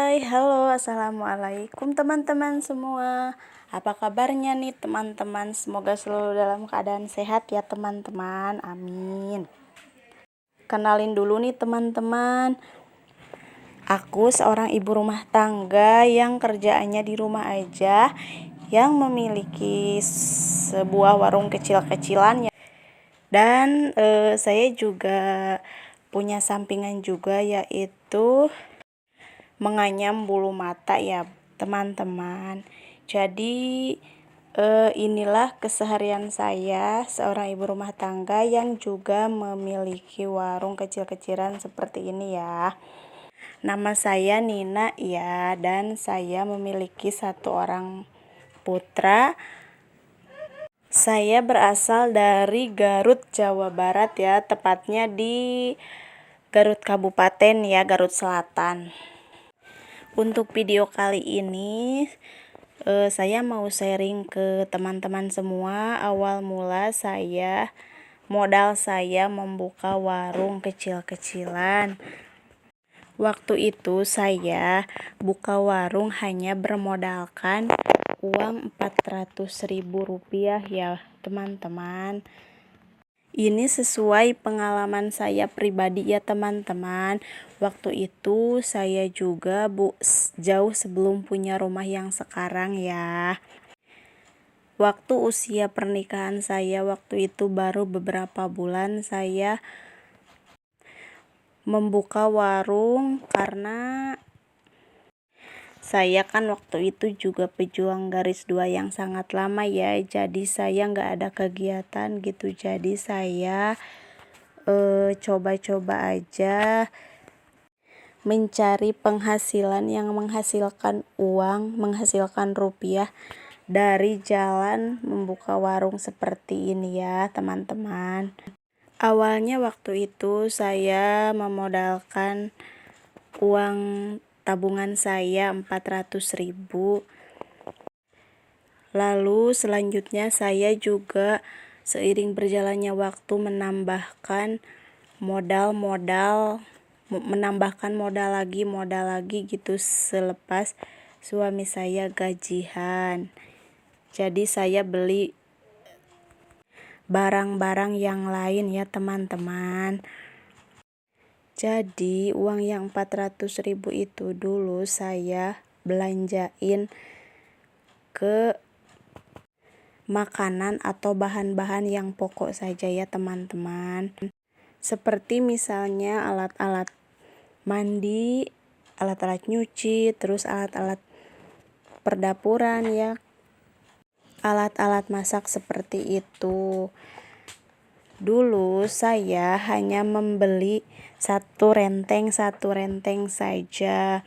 Hai, halo, assalamualaikum teman-teman semua. Apa kabarnya nih teman-teman? Semoga selalu dalam keadaan sehat ya teman-teman. Amin. Kenalin dulu nih teman-teman. Aku seorang ibu rumah tangga yang kerjaannya di rumah aja, yang memiliki sebuah warung kecil-kecilan ya. Dan saya juga punya sampingan juga, yaitu menganyam bulu mata ya teman-teman. Jadi inilah keseharian saya seorang ibu rumah tangga yang juga memiliki warung kecil-kecilan seperti ini ya. Nama saya Nina ya, dan saya memiliki satu orang putra. Saya berasal dari Garut, Jawa Barat ya, tepatnya di Garut Kabupaten ya, Garut Selatan. Untuk video kali ini saya mau sharing ke teman-teman semua awal mula modal saya membuka warung kecil-kecilan. Waktu itu saya buka warung hanya bermodalkan uang Rp400.000 ya teman-teman. Ini sesuai pengalaman saya pribadi ya teman-teman. Waktu itu saya juga jauh sebelum punya rumah yang sekarang ya. Waktu usia pernikahan saya waktu itu baru beberapa bulan saya membuka warung, karena saya kan waktu itu juga pejuang garis 2 yang sangat lama ya. Jadi saya nggak ada kegiatan gitu. Jadi saya coba-coba aja mencari penghasilan yang menghasilkan uang, menghasilkan rupiah dari jalan membuka warung seperti ini ya teman-teman. Awalnya waktu itu saya memodalkan uang tabungan saya 400.000. Lalu selanjutnya saya juga seiring berjalannya waktu menambahkan modal lagi gitu selepas suami saya gajian. Jadi saya beli barang-barang yang lain ya teman-teman. Jadi uang yang 400.000 itu dulu saya belanjain ke makanan atau bahan-bahan yang pokok saja ya teman-teman. Seperti misalnya alat-alat mandi, alat-alat nyuci, terus alat-alat perdapuran ya, alat-alat masak seperti itu. Dulu saya hanya membeli satu renteng saja.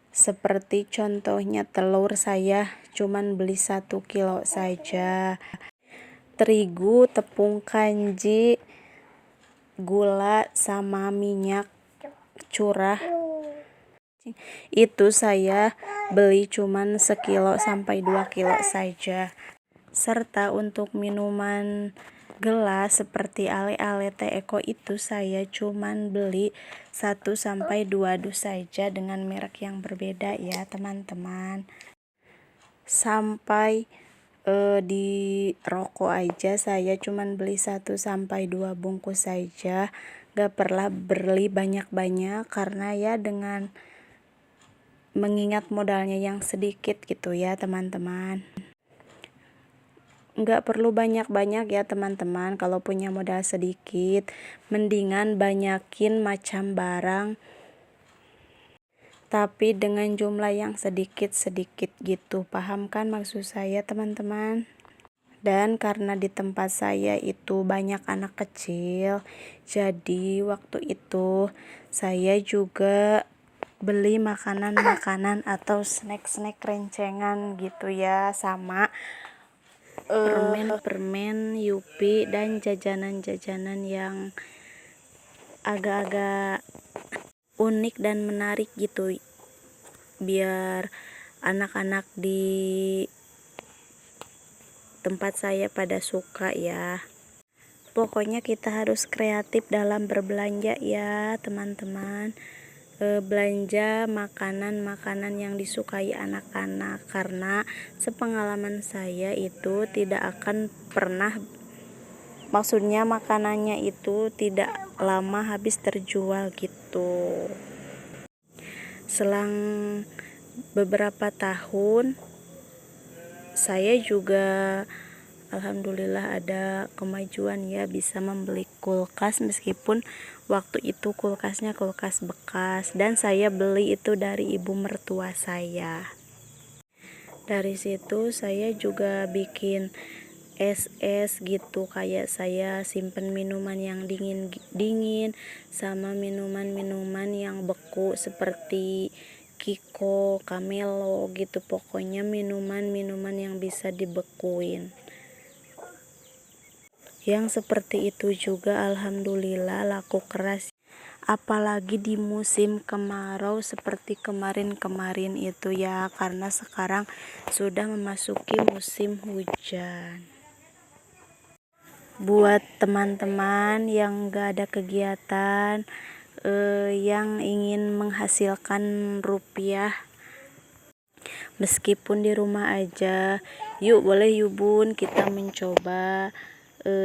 Seperti contohnya telur, saya cuman beli 1 kilo saja. Terigu, tepung kanji, gula, sama minyak curah itu saya beli cuman 1 sampai 2 kilo saja. Serta untuk minuman gelas seperti ale-ale teh eko itu saya cuman beli 1 sampai 2 dus saja dengan merek yang berbeda ya teman-teman. Sampai di rokok aja saya cuman beli 1 sampai 2 bungkus saja. Gak pernah beli banyak-banyak karena ya dengan mengingat modalnya yang sedikit gitu ya teman-teman. Nggak perlu banyak-banyak ya teman-teman. Kalau punya modal sedikit, mendingan banyakin macam barang tapi dengan jumlah yang sedikit-sedikit gitu. Paham kan maksud saya teman-teman? Dan karena di tempat saya itu banyak anak kecil, jadi waktu itu saya juga beli makanan-makanan atau snack-snack rencengan gitu ya, sama permen Yupi dan jajanan-jajanan yang agak-agak unik dan menarik gitu, biar anak-anak di tempat saya pada suka ya. Pokoknya kita harus kreatif dalam berbelanja ya teman-teman. belanja makanan-makanan yang disukai anak-anak, karena sepengalaman saya itu tidak akan pernah, maksudnya makanannya itu tidak lama habis terjual gitu. Selang beberapa tahun saya juga alhamdulillah ada kemajuan ya, bisa membeli kulkas, meskipun waktu itu kulkasnya kulkas bekas dan saya beli itu dari ibu mertua saya. Dari situ saya juga bikin es gitu, kayak saya simpen minuman yang dingin sama minuman yang beku seperti Kiko, Camelo gitu, pokoknya minuman yang bisa dibekuin. Yang seperti itu juga alhamdulillah laku keras, apalagi di musim kemarau seperti kemarin itu ya, karena sekarang sudah memasuki musim hujan. Buat teman-teman yang gak ada kegiatan, yang ingin menghasilkan rupiah meskipun di rumah aja, boleh yuk bun, kita mencoba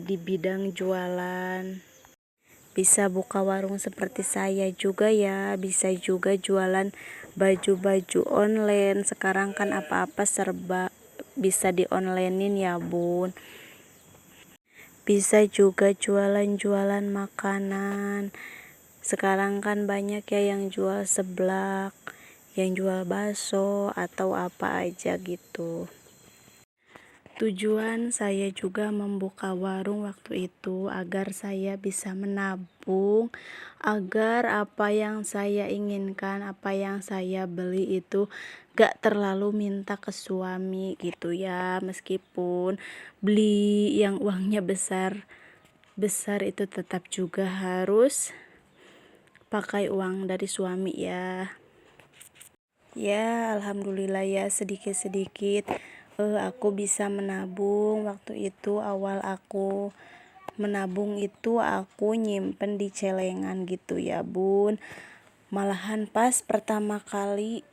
di bidang jualan. Bisa buka warung seperti saya juga ya, bisa juga jualan baju-baju online. Sekarang kan apa-apa serba bisa di onlinein ya bun. Bisa juga jualan-jualan makanan. Sekarang kan banyak ya yang jual seblak, yang jual bakso atau apa aja gitu. Tujuan saya juga membuka warung waktu itu agar saya bisa menabung, agar apa yang saya inginkan, apa yang saya beli itu gak terlalu minta ke suami gitu ya. Meskipun beli yang uangnya besar itu tetap juga harus pakai uang dari suami ya. Ya alhamdulillah ya, sedikit-sedikit aku bisa menabung. Waktu itu awal aku menabung itu aku nyimpen di celengan gitu ya bun. Malahan pas pertama kali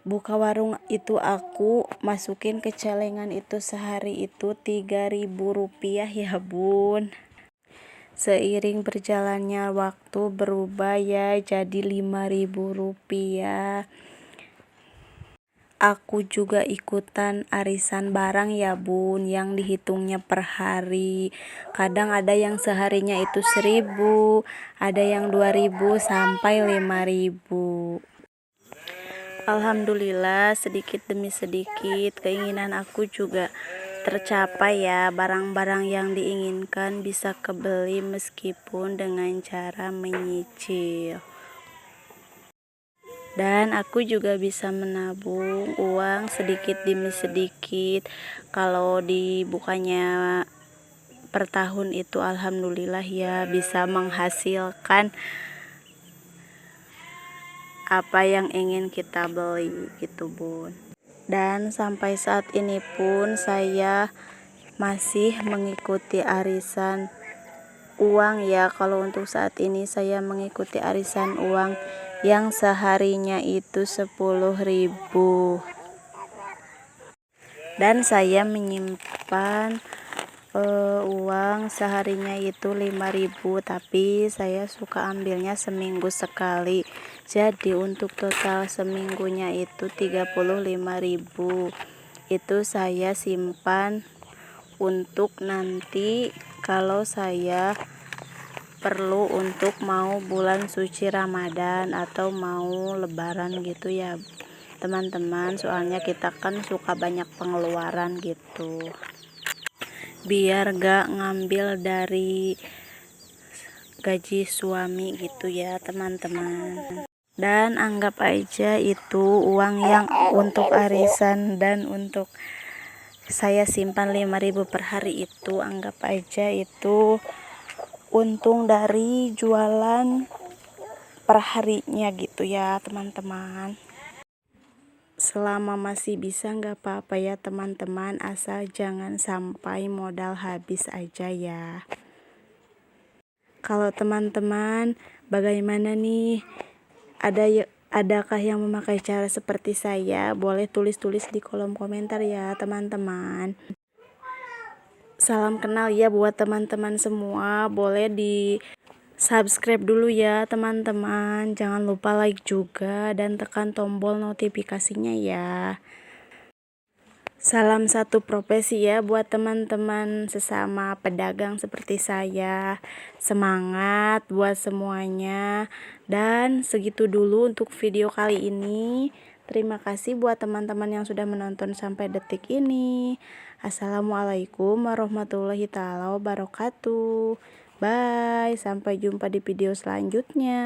buka warung itu aku masukin ke celengan itu sehari itu 3.000 rupiah ya bun. Seiring berjalannya waktu berubah ya jadi 5.000 rupiah. Aku juga ikutan arisan barang ya bun, yang dihitungnya per hari. Kadang ada yang seharinya itu 1.000, ada yang 2.000 sampai 5.000. Alhamdulillah sedikit demi sedikit keinginan aku juga tercapai ya, barang-barang yang diinginkan bisa kebeli meskipun dengan cara menyicil. Dan aku juga bisa menabung uang sedikit demi sedikit. Kalau dibukanya per tahun itu alhamdulillah ya, bisa menghasilkan apa yang ingin kita beli gitu bun. Dan sampai saat ini pun saya masih mengikuti arisan uang ya. Kalau untuk saat ini saya mengikuti arisan uang yang seharinya itu 10.000, dan saya menyimpan uang seharinya itu 5.000, tapi saya suka ambilnya seminggu sekali. Jadi untuk total seminggunya itu 35.000. Itu saya simpan untuk nanti kalau saya perlu untuk mau bulan suci Ramadan atau mau lebaran gitu ya teman-teman. Soalnya kita kan suka banyak pengeluaran gitu, biar gak ngambil dari gaji suami gitu ya teman-teman. Dan anggap aja itu uang yang untuk arisan dan untuk saya simpan 5.000 per hari itu, anggap aja itu untung dari jualan per harinya gitu ya teman-teman. Selama masih bisa nggak apa-apa ya teman-teman, asal jangan sampai modal habis aja ya. Kalau teman-teman bagaimana nih, Adakah yang memakai cara seperti saya? Boleh tulis-tulis di kolom komentar ya teman-teman. Salam kenal ya buat teman-teman semua. Boleh di subscribe dulu ya teman-teman. Jangan lupa like juga dan tekan tombol notifikasinya ya. Salam satu profesi ya buat teman-teman sesama pedagang seperti saya. Semangat buat semuanya. Dan segitu dulu untuk video kali ini. Terima kasih buat teman-teman yang sudah menonton sampai detik ini. Assalamualaikum warahmatullahi taala wabarakatuh. Bye, sampai jumpa di video selanjutnya.